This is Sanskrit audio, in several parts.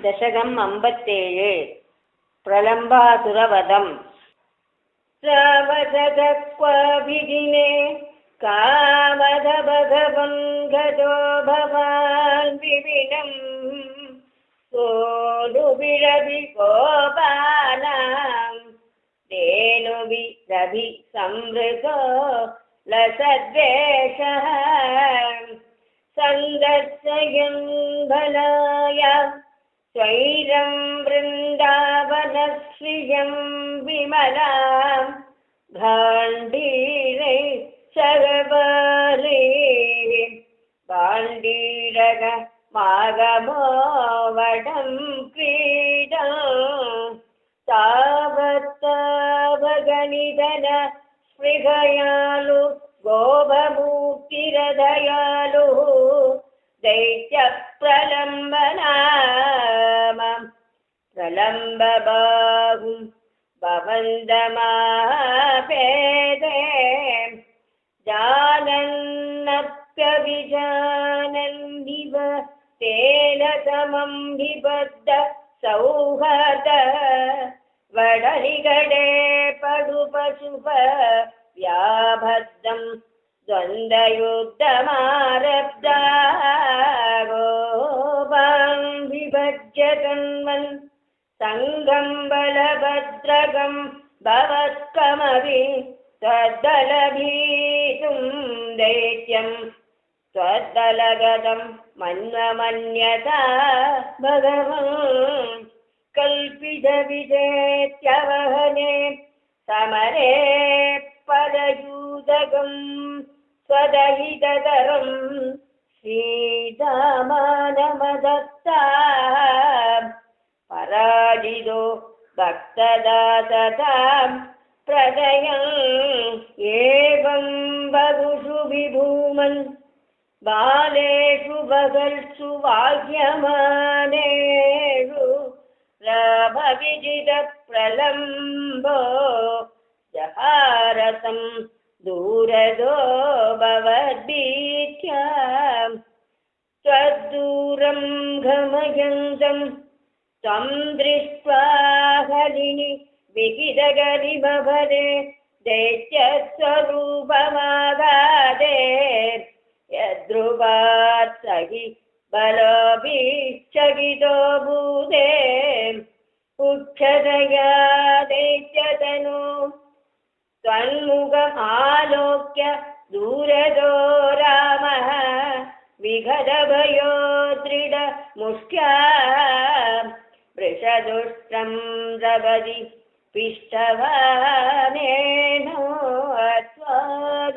दशकं 57 प्रलम्बासुरवधम् श्रावसदक्वाभिजिने कामद भगवन् गतो भवान् विपिनम् सोऽनुभिरभि गोपानां धेनुभिरभि संवृतो लसद्वेषः सन्दर्शयन् बलाय स्वैरं वृन्दावनश्रियं विमलां भाण्डीरे सर्वले भाण्डीरग मागमो वडं क्रीडा तावत्तावगनिधन स्पृहयालु गोभमूर्तिरदयालु दैत्यप्रलम्बनाम प्रलम्बबाहुं भवन्दमापेदे जानन्नप्यविजानन्निव तेन समं निबद्ध सौहृद वडनिगडे पडुपशुप व्याभद्रं द्वन्द्वयुद्धमारब्धा गोपां विभज्य तन्वन् संगं बलभद्रगं भवत्कमपि त्वद्दलभीतुं दैत्यं त्वद्दलगतं मन्वमन्यता भगवान् कल्पितविजेत्यवहने समरे पदयूदकं स्वदहिततरं श्रीदामानमदत्ता पराजितो भक्तदासतां प्रदयन् एवं बहुषु विभूमन् बालेषु बगल्सु वाह्यमानेषु रामविजितप्रलम्बो जहारतं दूरदो भवद्भीत्यां त्वद्दूरं गमयन्तं त्वं दृष्ट्वा हरिणि विहितगरिमभरे दैत्यस्वरूपमागादे यद्रुवात् सहि बलोभिश्चकितो भूते उक्षतया दैत्यतनु त्वन्मुखमालोक्य दूरदो रामः विगतभयो दृढमुष्ट्या वृषदुष्ट्रं रवति पिष्टवानेनो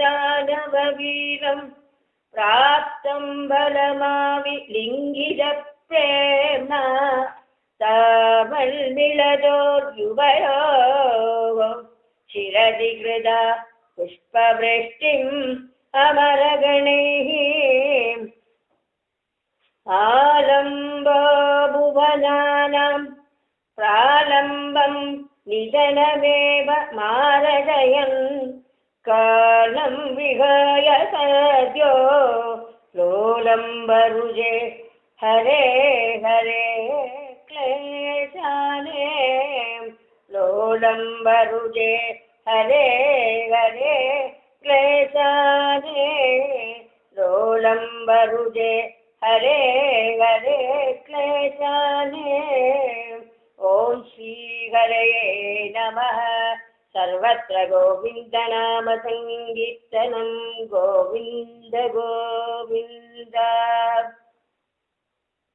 दानववीरं प्राप्तं बलमाविलिङ्गितप्रेम्णा तावन्मिलतोर्युभयोः शिरधिकृता पुष्पवृष्टिम् अमरगणैः आलम्बो भुवनानां प्रालम्बं निधनमेव मारजयन् कालं विहाय सद्यो लोलम्बरुजे हरे हरे क्लेशाने लोलम्बरुजे हरे हरे क्लेशाने लोलम्बरुजे हरे हरे क्लेशाने ॐ श्री हरये नमः सर्वत्र गोविन्दनाम संकीर्तनं गोविन्द गो